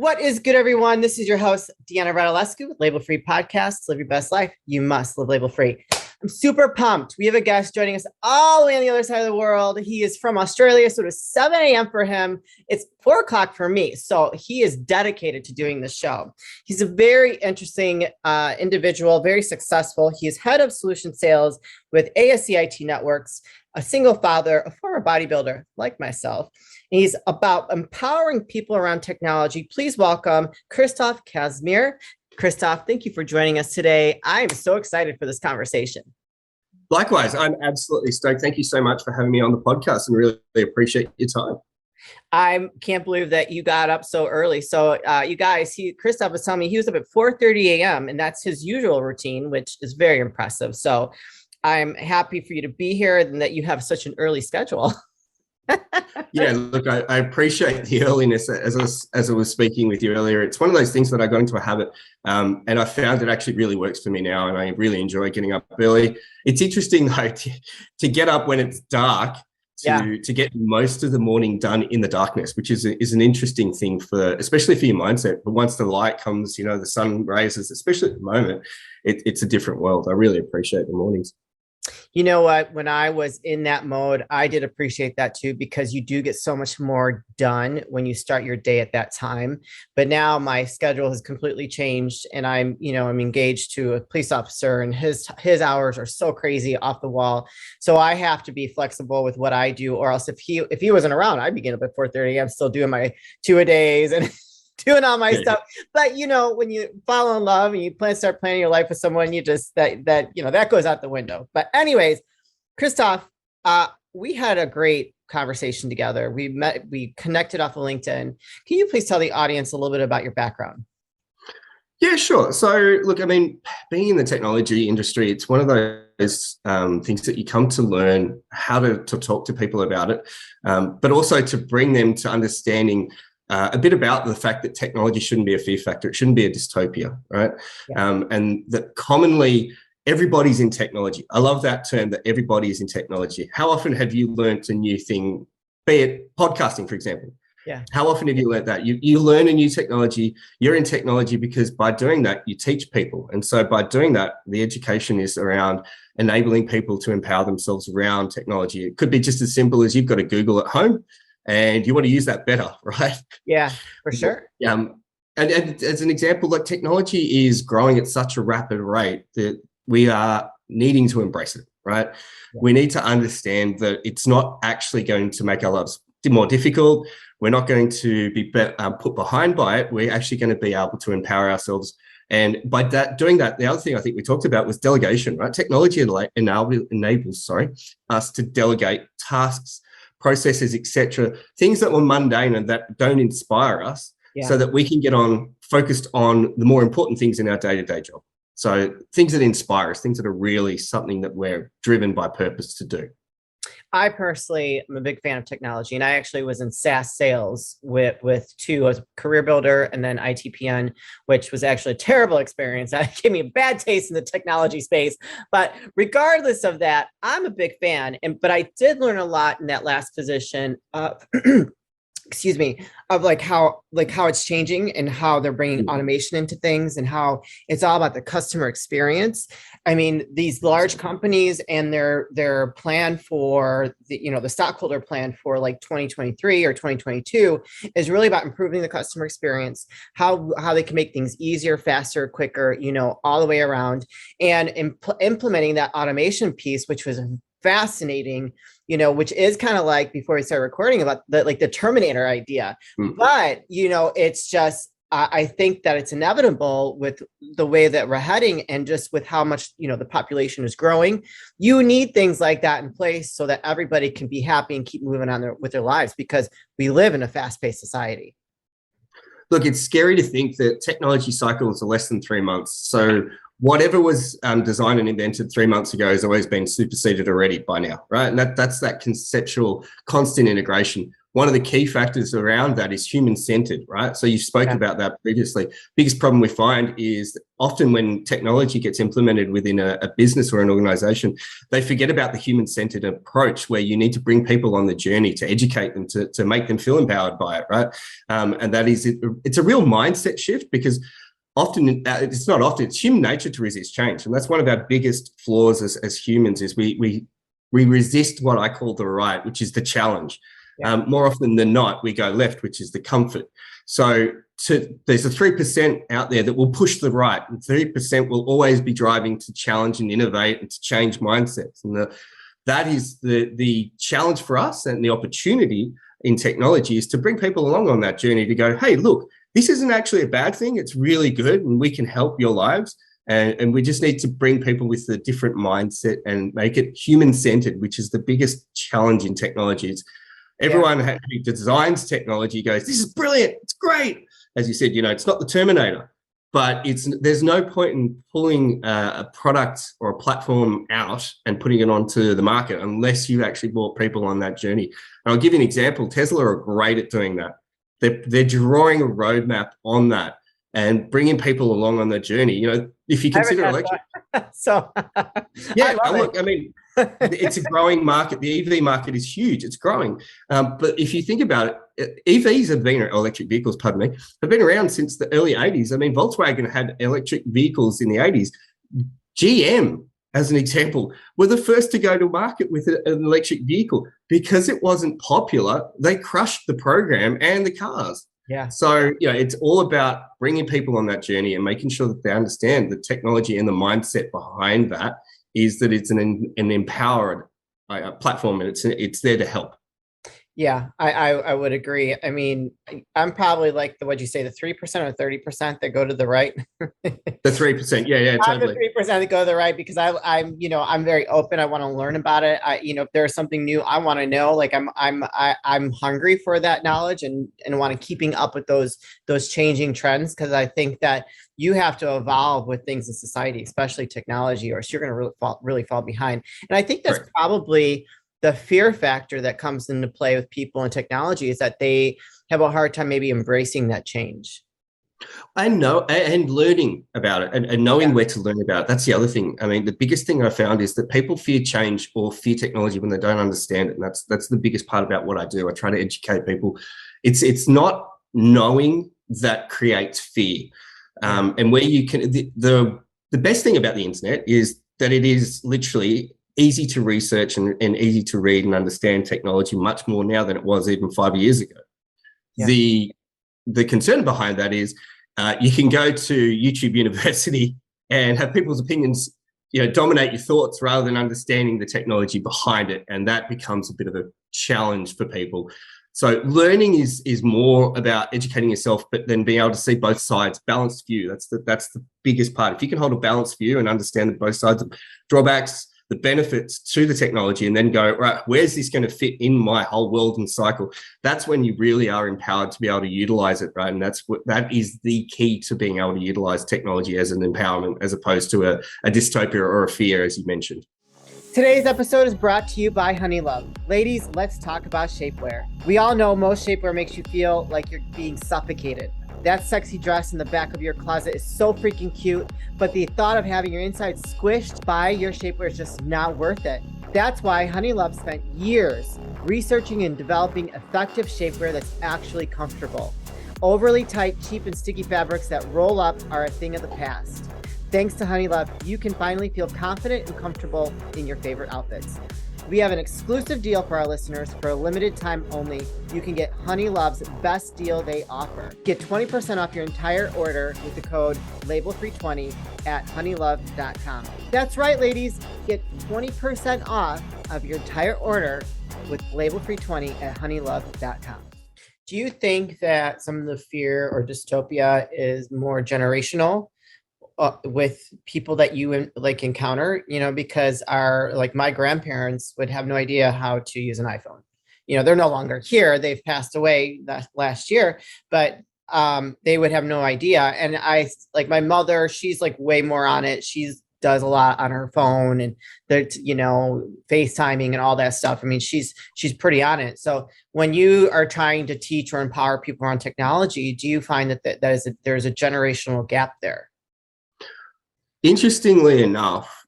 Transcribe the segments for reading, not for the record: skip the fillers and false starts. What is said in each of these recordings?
What is good, everyone? This is your host, Deanna Radulescu with Label Free Podcasts. Live your best life. You must live label free. I'm super pumped. We have a guest joining us all the way on the other side of the world. He is from Australia, so it is 7 a.m. for him. It's 4 o'clock for me. So he is dedicated to doing this show. He's a very interesting individual, very successful. He is head of solution sales with ASCIT Networks, a single father, a former bodybuilder like myself. He's about empowering people around technology. Please welcome Kristof Kazmer. Kristof, thank you for joining us today. I'm so excited for this conversation. Likewise, I'm absolutely stoked. Thank you so much for having me on the podcast and really appreciate your time. I can't believe that you got up so early. So you guys, Kristof was telling me he was up at 4:30 a.m. and that's his usual routine, which is very impressive. So I'm happy for you to be here and that you have such an early schedule. Yeah, look, I appreciate the earliness as I was speaking with you earlier. It's one of those things that I got into a habit and I found it actually really works for me now and I really enjoy getting up early. It's interesting though to get up when it's dark to get most of the morning done in the darkness, which is an interesting thing especially for your mindset. But once the light comes, the sun raises, especially at the moment, it's a different world. I really appreciate the mornings. You know what? When I was in that mode, I did appreciate that too, because you do get so much more done when you start your day at that time. But now my schedule has completely changed and I'm engaged to a police officer and his hours are so crazy off the wall. So I have to be flexible with what I do, or else if he wasn't around, I'd be getting up at 4:30. I'm still doing my 2-a-days and doing all my stuff. But when you fall in love and you start planning your life with someone, you just that goes out the window. But anyways, Kristof, we had a great conversation together. We connected off of LinkedIn. Can you please tell the audience a little bit about your background? Yeah, sure. So look, I mean, being in the technology industry, it's one of those things that you come to learn how to talk to people about it, but also to bring them to understanding a bit about the fact that technology shouldn't be a fear factor. It shouldn't be a dystopia, right? Yeah. And that commonly everybody's in technology. I love that term, that everybody is in technology. How often have you learned a new thing, be it podcasting, for example? Yeah. How often have you learned that? You learn a new technology, you're in technology because by doing that, you teach people. And so by doing that, the education is around enabling people to empower themselves around technology. It could be just as simple as you've got a Google at home, and you want to use that better, right? Yeah, for sure. And as an example, like technology is growing at such a rapid rate that we are needing to embrace it, right? Yeah. We need to understand that it's not actually going to make our lives more difficult. We're not going to be put behind by it. We're actually going to be able to empower ourselves. And by doing that, the other thing I think we talked about was delegation, right? Technology enables us to delegate tasks, processes, etc., things that were mundane and that don't inspire us, so that we can get focused on the more important things in our day-to-day job. So things that inspire us, things that are really something that we're driven by purpose to do. I personally am a big fan of technology, and I actually was in SaaS sales with two. I was a career builder and then ITPN, which was actually a terrible experience. That gave me a bad taste in the technology space. But regardless of that, I'm a big fan. But I did learn a lot in that last position. Excuse me, of how it's changing and how they're bringing automation into things and how it's all about the customer experience. I mean, these large companies and their plan for the stockholder plan for 2023 or 2022 is really about improving the customer experience, how they can make things easier, faster, quicker, all the way around, and implementing that automation piece, which was fascinating, which is kind of like before we started recording about the Terminator idea. Mm-hmm. But, it's just, I think that it's inevitable with the way that we're heading and just with how much, the population is growing. You need things like that in place so that everybody can be happy and keep moving on with their lives, because we live in a fast-paced society. Look, it's scary to think that technology cycles are less than 3 months. So whatever was designed and invented 3 months ago has always been superseded already by now, right? And that's that conceptual constant integration. one of the key factors around that is human-centered, right? So you spoke about that previously. Biggest problem we find is often when technology gets implemented within a business or an organization, they forget about the human-centered approach where you need to bring people on the journey to educate them, to make them feel empowered by it, right? And that is, it's a real mindset shift, because often, it's human nature to resist change. And that's one of our biggest flaws as humans, is we resist what I call the right, which is the challenge. More often than not, we go left, which is the comfort. So there's a 3% out there that will push the right, and 3% will always be driving to challenge and innovate and to change mindsets. And that is the challenge for us, and the opportunity in technology is to bring people along on that journey to go, hey, look, this isn't actually a bad thing. It's really good, and we can help your lives. And we just need to bring people with a different mindset and make it human-centered, which is the biggest challenge in technology. It's everyone who designs technology goes, this is brilliant, it's great. As you said, it's not the Terminator, but there's no point in pulling a product or a platform out and putting it onto the market unless you actually brought people on that journey. And I'll give you an example. Tesla are great at doing that. They're drawing a roadmap on that and bringing people along on the journey. If you consider electric. So I mean, it's a growing market. The EV market is huge. It's growing. But if you think about it, EVs have been, or electric vehicles, pardon me, have been around since the early 80s. I mean, Volkswagen had electric vehicles in the 80s. GM, as an example, were the first to go to market with an electric vehicle. Because it wasn't popular, they crushed the program and the cars. Yeah. So, it's all about bringing people on that journey and making sure that they understand the technology and the mindset behind that is that it's an empowered platform, and it's there to help. Yeah, I would agree. I mean, I'm probably like what'd you say, the 3% or 30% that go to the right? The 3%, yeah, totally. I'm the 3% that go to the right, because I'm very open. I want to learn about it. If there's something new, I want to know. Like I'm hungry for that knowledge, and want to keeping up with those changing trends, because I think that you have to evolve with things in society, especially technology, or else you're going to really fall behind. And I think that's probably the fear factor that comes into play with people in technology, is that they have a hard time maybe embracing that change. I know, and learning about it, and knowing where to learn about it. That's the other thing. I mean, the biggest thing I found is that people fear change or fear technology when they don't understand it. And that's the biggest part about what I do. I try to educate people. It's not knowing that creates fear. And where you can, the best thing about the internet is that it is literally easy to research and easy to read and understand technology much more now than it was even 5 years ago. Yeah. The concern behind that is you can go to YouTube University and have people's opinions, dominate your thoughts rather than understanding the technology behind it, and that becomes a bit of a challenge for people. So learning is more about educating yourself, but then being able to see both sides, balanced view. That's the biggest part. If you can hold a balanced view and understand both sides, drawbacks, the benefits to the technology, and then go, right, where's this going to fit in my whole world and cycle? That's when you really are empowered to be able to utilize it, right? And that is the key to being able to utilize technology as an empowerment, as opposed to a dystopia or a fear, as you mentioned. Today's episode is brought to you by Honeylove. Ladies, let's talk about shapewear. We all know most shapewear makes you feel like you're being suffocated. That sexy dress in the back of your closet is so freaking cute, but the thought of having your inside squished by your shapewear is just not worth it. That's why Honeylove spent years researching and developing effective shapewear that's actually comfortable. Overly tight, cheap, and sticky fabrics that roll up are a thing of the past. Thanks to Honeylove, you can finally feel confident and comfortable in your favorite outfits. We have an exclusive deal for our listeners. For a limited time only, you can get Honeylove's best deal they offer. Get 20% off your entire order with the code LABELFREE20 at honeylove.com. That's right, ladies. Get 20% off of your entire order with LABELFREE20 at honeylove.com. Do you think that some of the fear or dystopia is more generational? With people that you encounter, because my grandparents would have no idea how to use an iPhone. They're no longer here. They've passed away last year, but they would have no idea. And my mother, she's way more on it. She's does a lot on her phone, and they're, FaceTiming and all that stuff. I mean, she's pretty on it. So when you are trying to teach or empower people on technology, do you find there's a generational gap there? Interestingly enough,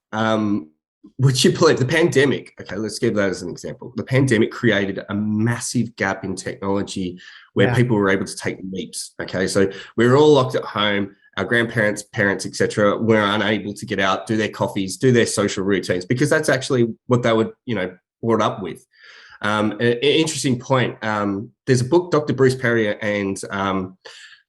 would you believe the pandemic? Okay, let's give that as an example. The pandemic created a massive gap in technology where people were able to take leaps. Okay, so we were all locked at home. Our grandparents, parents, etc., were unable to get out, do their coffees, do their social routines, because that's actually what they were, brought up with. An interesting point. There's a book Dr. Bruce Perry and Oprah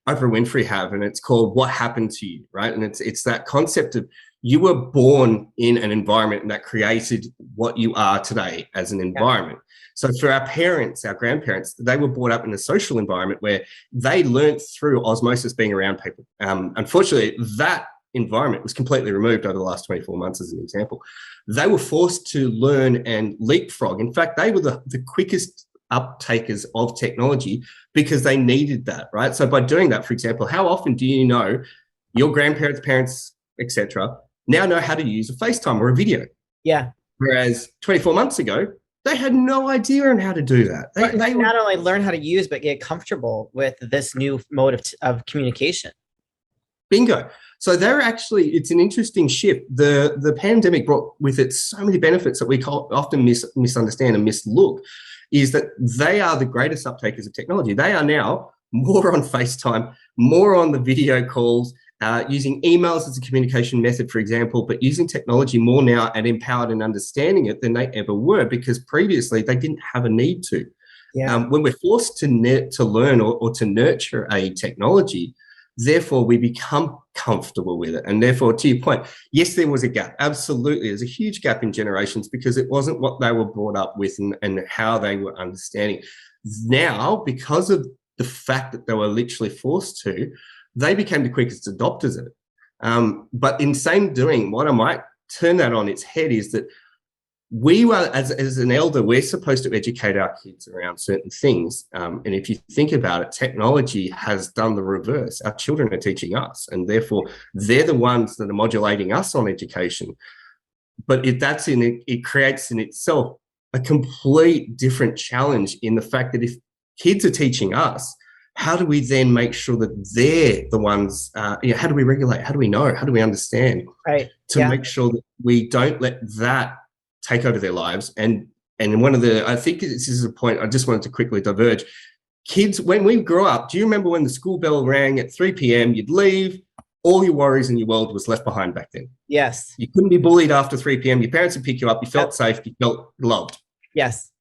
Winfrey have, and it's called "What Happened to You," right? And it's that concept of you were born in an environment that created what you are today as an environment. So for our parents, our grandparents, they were brought up in a social environment where they learned through osmosis being around people. Unfortunately, that environment was completely removed over the last 24 months as an example. They were forced to learn and leapfrog. In fact, they were the quickest uptakers of technology because they needed that, right? So by doing that, for example, how often do you know your grandparents, parents, etc., now know how to use a FaceTime or a video? Yeah. Whereas 24 months ago, they had no idea on how to do that. They not only learn how to use, but get comfortable with this new mode of communication. Bingo. So they're actually, it's an interesting shift. The pandemic brought with it so many benefits that we often misunderstand and mislook, is that they are the greatest uptakers of technology. They are now more on FaceTime, more on the video calls, using emails as a communication method, for example, but using technology more now and empowered and understanding it than they ever were, because previously they didn't have a need to. When we're forced to learn or to nurture a technology, therefore we become comfortable with it. And therefore, to your point, yes, there was a gap. Absolutely. There's a huge gap in generations because it wasn't what they were brought up with and how they were understanding. Now, because of the fact that they were literally forced to, they became the quickest adopters of it. But in same doing, what I might turn that on its head is that we were, as an elder, we're supposed to educate our kids around certain things. And if you think about it, technology has done the reverse. Our children are teaching us, and therefore they're the ones that are modulating us on education. But it creates in itself a complete different challenge in the fact that if kids are teaching us, how do we then make sure that they're the ones, how do we regulate? How do we know? How do we understand? Right. To make sure that we don't let that take over their lives. And I think this is a point I just wanted to quickly diverge. Kids, when we grew up, do you remember when the school bell rang at 3 p.m., you'd leave, all your worries in your world was left behind back then? Yes. You couldn't be bullied after 3 p.m. Your parents would pick you up. You felt safe. You felt loved. Yes.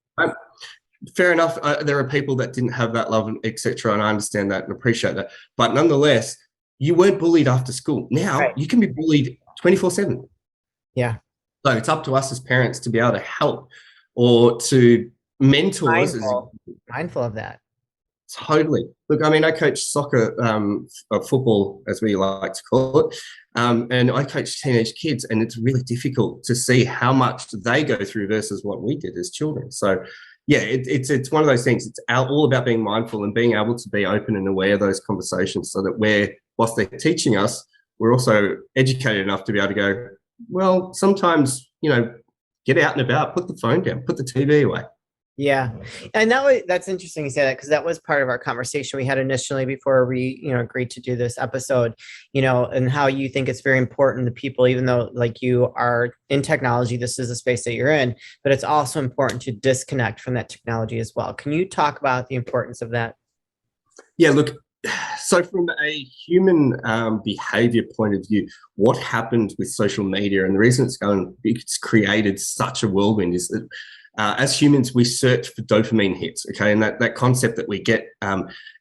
Fair enough. There are people that didn't have that love, etc., and I understand that and appreciate that. But nonetheless, you weren't bullied after school. Now you can be bullied 24/7. Yeah. So it's up to us as parents to be able to help or to mentor us. Mindful of that. Totally. Look, I mean, I coach soccer, or football, as we like to call it, and I coach teenage kids, and it's really difficult to see how much they go through versus what we did as children. So, yeah, it's one of those things. It's all about being mindful and being able to be open and aware of those conversations, so that whilst they're teaching us, we're also educated enough to be able to go, well, sometimes, get out and about, put the phone down, put the TV away. Yeah. And that's interesting you say that, because that was part of our conversation we had initially before we, agreed to do this episode, and how you think it's very important to people, even though like you are in technology, this is a space that you're in, but it's also important to disconnect from that technology as well. Can you talk about the importance of that? Yeah, look, so from a human behavior point of view, what happened with social media, and the reason it's created such a whirlwind, is that as humans, we search for dopamine hits, okay? And that concept that we get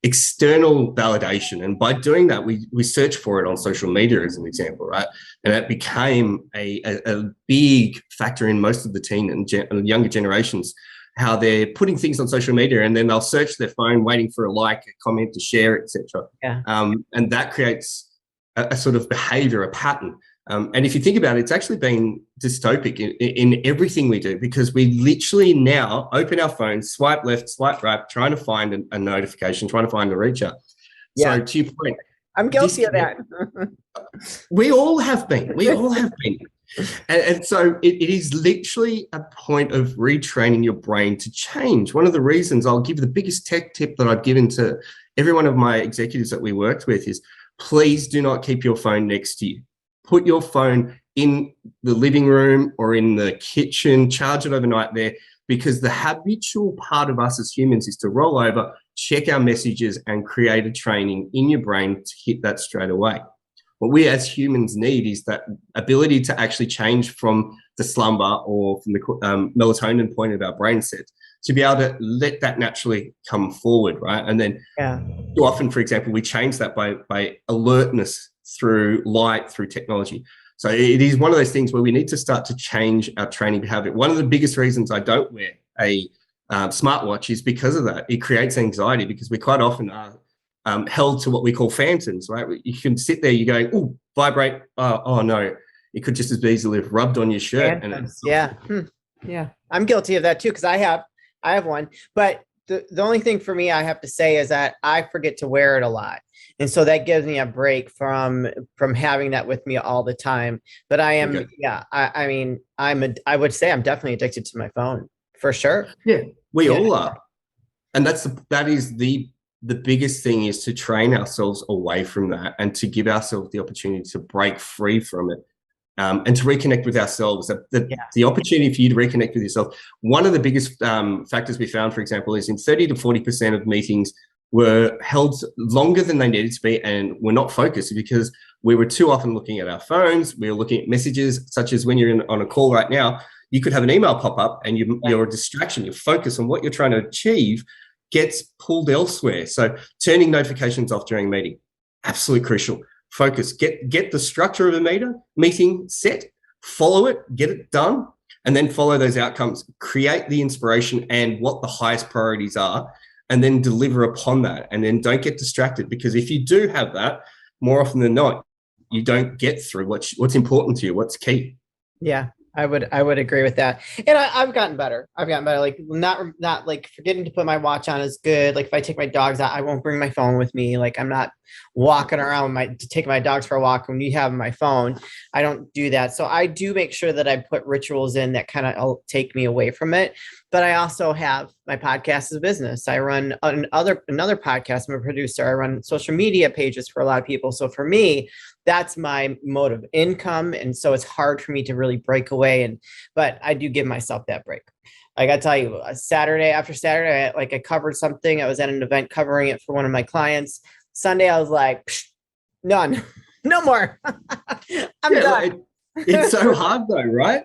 external validation. And by doing that, we search for it on social media, as an example, right? And it became a big factor in most of the teen and younger generations, how they're putting things on social media and then they'll search their phone waiting for a like, a comment, to share, etc. Yeah. And that creates a sort of behavior, a pattern. And if you think about it, it's actually been dystopic in everything we do, because we literally now open our phones, swipe left, swipe right, trying to find a notification, trying to find a reach out. Yeah. So to your point, I'm guilty of that. We all have been. And so it is literally a point of retraining your brain to change. One of the reasons I'll give the biggest tech tip that I've given to every one of my executives that we worked with is please do not keep your phone next to you. Put your phone in the living room or in the kitchen, charge it overnight there, because the habitual part of us as humans is to roll over, check our messages, and create a training in your brain to hit that straight away. What we as humans need is that ability to actually change from the slumber or from the melatonin point of our brain set to be able to let that naturally come forward, right? And then too often, for example, we change that by alertness through light, through technology. So it is one of those things where we need to start to change our training behavior. One of the biggest reasons I don't wear a smartwatch is because of that. It creates anxiety because we quite often are held to what we call phantoms, right? You can sit there, you're going, oh, vibrate. Oh no, it could just as easily have rubbed on your shirt. Phantoms. Yeah. I'm guilty of that too, because I have one. But the only thing for me I have to say is that I forget to wear it a lot. And so that gives me a break from having that with me all the time. But I am, I mean, I would say I'm definitely addicted to my phone for sure. Yeah, we all are. And that is the biggest thing, is to train ourselves away from that and to give ourselves the opportunity to break free from it. And to reconnect with ourselves, the opportunity for you to reconnect with yourself. One of the biggest factors we found, for example, is in 30 to 40% of meetings were held longer than they needed to be and were not focused because we were too often looking at our phones. We were looking at messages, such as when you're on a call right now, you could have an email pop up and you're a distraction. Your focus on what you're trying to achieve gets pulled elsewhere. So turning notifications off during a meeting, absolutely crucial. Focus, get the structure of a meeting set, follow it, get it done, and then follow those outcomes. Create the inspiration and what the highest priorities are, and then deliver upon that. And then don't get distracted, because if you do have that, more often than not, you don't get through what's important to you, what's key. Yeah. I would agree with that. And I've gotten better. Like not like forgetting to put my watch on is good. Like if I take my dogs out, I won't bring my phone with me. Like I'm not walking around to take my dogs for a walk when you have my phone. I don't do that. So I do make sure that I put rituals in that kind of take me away from it. But I also have my podcast as a business. I run another podcast. I'm a producer. I run social media pages for a lot of people. So for me, that's my mode of income. And so it's hard for me to really break away. But I do give myself that break. Like I tell you, Saturday after Saturday, I covered something. I was at an event covering it for one of my clients. Sunday, I was like, none, no more. I'm done. It's so hard though, right?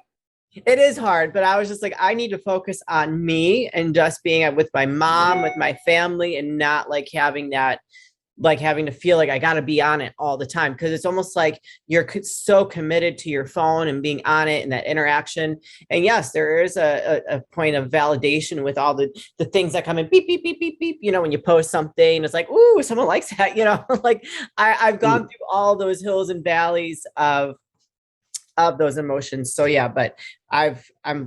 It is hard, but I was just like, I need to focus on me and just being with my mom, with my family, and not having to feel like I got to be on it all the time. Cause it's almost like you're so committed to your phone and being on it and that interaction. And yes, there is a point of validation with all the things that come in beep, beep, beep, beep, beep. When you post something, it's like, ooh, someone likes that, I've gone through all those hills and valleys of those emotions. So yeah, but I'm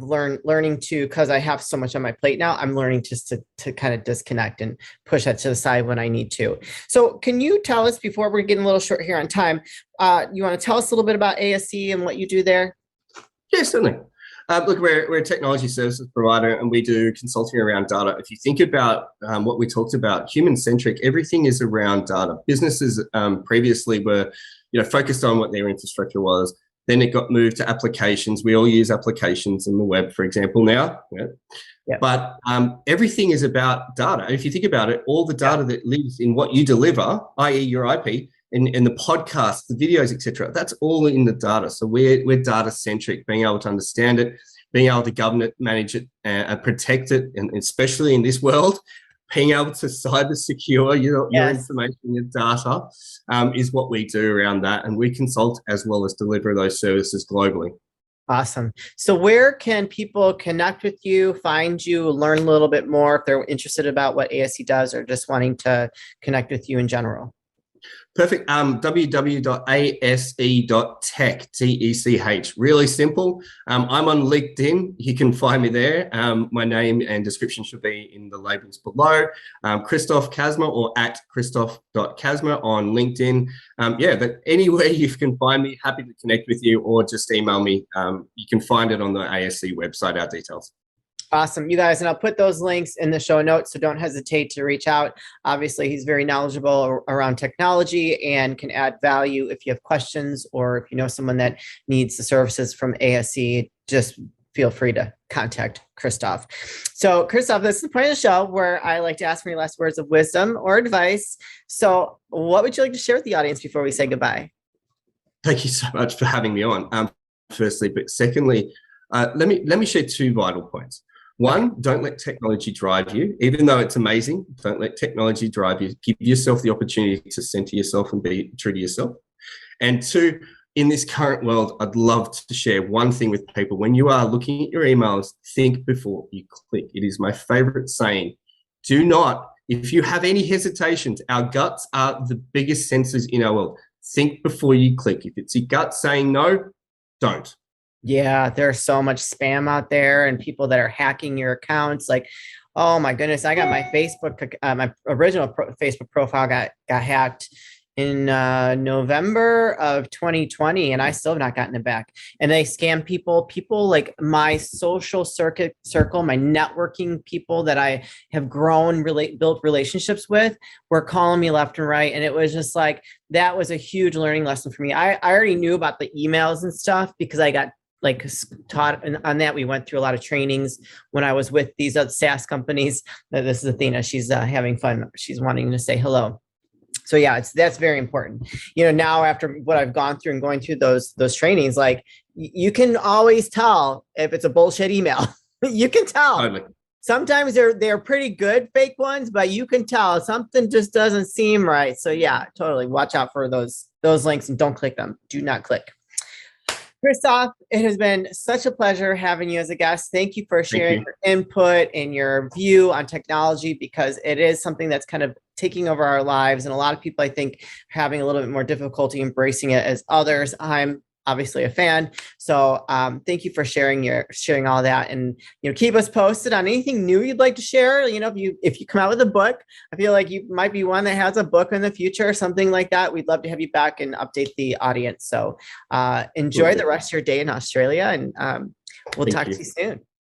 learning to, because I have so much on my plate now, I'm learning just to kind of disconnect and push that to the side when I need to. So can you tell us, before we're getting a little short here on time, you want to tell us a little bit about ASC and what you do there? Yeah, certainly. Look, we're a technology services provider, and we do consulting around data. If you think about what we talked about, human-centric, everything is around data. Businesses previously were, focused on what their infrastructure was. Then it got moved to applications. We all use applications in the web, for example, now. Yeah. But everything is about data. If you think about it, all the data that lives in what you deliver, i.e. your IP, in the podcasts, the videos, etc., that's all in the data. So we're data-centric, being able to understand it, being able to govern it, manage it, and protect it, and especially in this world, being able to cyber secure your information, your data, is what we do around that. And we consult as well as deliver those services globally. Awesome. So where can people connect with you, find you, learn a little bit more if they're interested about what ASC does or just wanting to connect with you in general? Perfect. www.ase.tech, T-E-C-H. Really simple. I'm on LinkedIn. You can find me there. My name and description should be in the labels below. Kristof Kazmer or at Kristof.Kazmer on LinkedIn. Yeah, but anywhere you can find me, happy to connect with you or just email me. You can find it on the ASC website, our details. Awesome, you guys, and I'll put those links in the show notes, so don't hesitate to reach out. Obviously, he's very knowledgeable around technology and can add value. If you have questions or if you know someone that needs the services from ASC, just feel free to contact Kristof. So, Kristof, this is the point of the show where I like to ask for any last words of wisdom or advice. So, what would you like to share with the audience before we say goodbye? Thank you so much for having me on. Firstly, but secondly, let me share two vital points. One, don't let technology drive you. Even though it's amazing, don't let technology drive you. Give yourself the opportunity to center yourself and be true to yourself. And two, in this current world, I'd love to share one thing with people. When you are looking at your emails, think before you click. It is my favorite saying. Do not, if you have any hesitations, our guts are the biggest sensors in our world. Think before you click. If it's your gut saying no, don't. Yeah, there's so much spam out there and people that are hacking your accounts. Like, oh my goodness, I got my my original Facebook profile got hacked in November of 2020, and I still have not gotten it back. And they scam people like my social circle, my networking people that I have built relationships with, were calling me left and right. And it was just like, that was a huge learning lesson for me. I already knew about the emails and stuff because I got taught on that. We went through a lot of trainings when I was with these other SaaS companies. This is Athena. She's having fun. She's wanting to say hello. So yeah, that's very important. Now after what I've gone through and going through those trainings, like you can always tell if it's a bullshit email. You can tell. Totally. Sometimes they're pretty good fake ones, but you can tell something just doesn't seem right. So yeah, totally watch out for those links and don't click them. Do not click. Kristof, it has been such a pleasure having you as a guest. Thank you for sharing your input and your view on technology, because it is something that's kind of taking over our lives. And a lot of people, I think, are having a little bit more difficulty embracing it as others. I'm obviously a fan. So thank you for sharing all that, and keep us posted on anything new you'd like to share. If you come out with a book, I feel like you might be one that has a book in the future or something like that. We'd love to have you back and update the audience. So enjoy the rest of your day in Australia, and we'll talk to you soon.